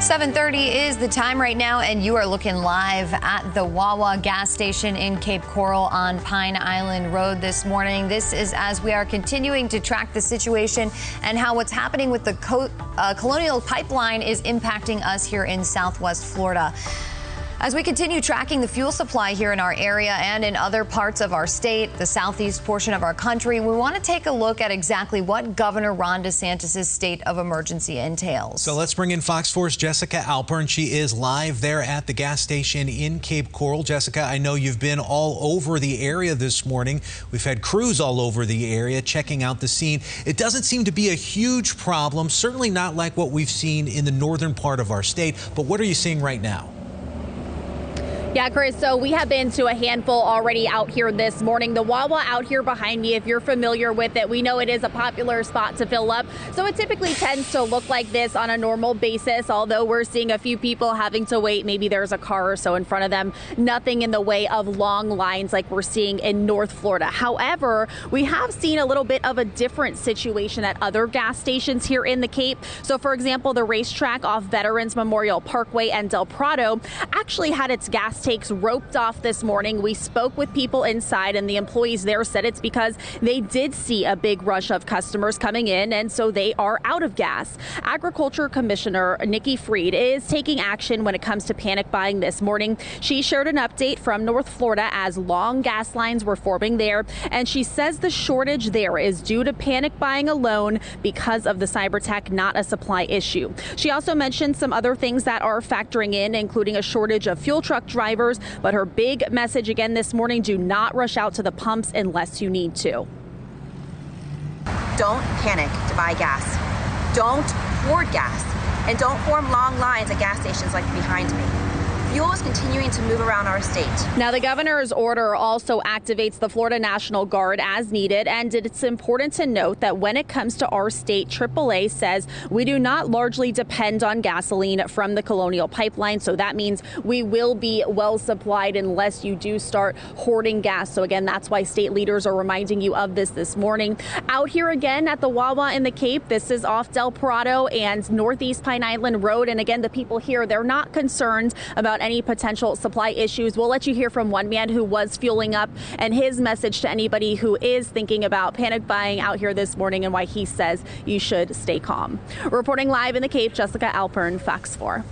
7:30 is the time right now, and you are looking live at the Wawa gas station in Cape Coral on Pine Island Road this morning. This is as we are continuing to track the situation and how what's happening with the Colonial Pipeline is impacting us here in Southwest Florida. As we continue tracking the fuel supply here in our area and in other parts of our state, the southeast portion of our country, we want to take a look at exactly what Governor Ron DeSantis' state of emergency entails. So let's bring in Fox 4's Jessica Alpern. She is live there at the gas station in Cape Coral. Jessica, I know you've been all over the area this morning. We've had crews all over the area checking out the scene. It doesn't seem to be a huge problem, certainly not like what we've seen in the northern part of our state. But what are you seeing right now? Yeah, Chris, so we have been to a handful already out here this morning. The Wawa out here behind me, if you're familiar with it, we know it is a popular spot to fill up. So it typically tends to look like this on a normal basis, although we're seeing a few people having to wait. Maybe there's a car or so in front of them. Nothing in the way of long lines like we're seeing in North Florida. However, we have seen a little bit of a different situation at other gas stations here in the Cape. So, for example, the racetrack off Veterans Memorial Parkway and Del Prado actually had its gas takes roped off this morning. We spoke with people inside, and the employees there said it's because they did see a big rush of customers coming in, and so they are out of gas. Agriculture Commissioner Nikki Fried is taking action when it comes to panic buying this morning. She shared an update from North Florida as long gas lines were forming there, and she says the shortage there is due to panic buying alone because of the cyber attack, not a supply issue. She also mentioned some other things that are factoring in, including a shortage of fuel truck drivers. But her big message again this morning: do not rush out to the pumps unless you need to. Don't panic to buy gas. Don't hoard gas. And don't form long lines at gas stations like behind me. Fuel is continuing to move around our state. Now, the governor's order also activates the Florida National Guard as needed, and it's important to note that when it comes to our state, AAA says we do not largely depend on gasoline from the Colonial Pipeline, so that means we will be well supplied unless you do start hoarding gas. So again, that's why state leaders are reminding you of this morning. Out here again at the Wawa in the Cape, this is off Del Prado and Northeast Pine Island Road, and again, the people here, they're not concerned about any potential supply issues. We'll let you hear from one man who was fueling up and his message to anybody who is thinking about panic buying out here this morning and why he says you should stay calm. Reporting live in the Cape, Jessica Alpern, Fox 4.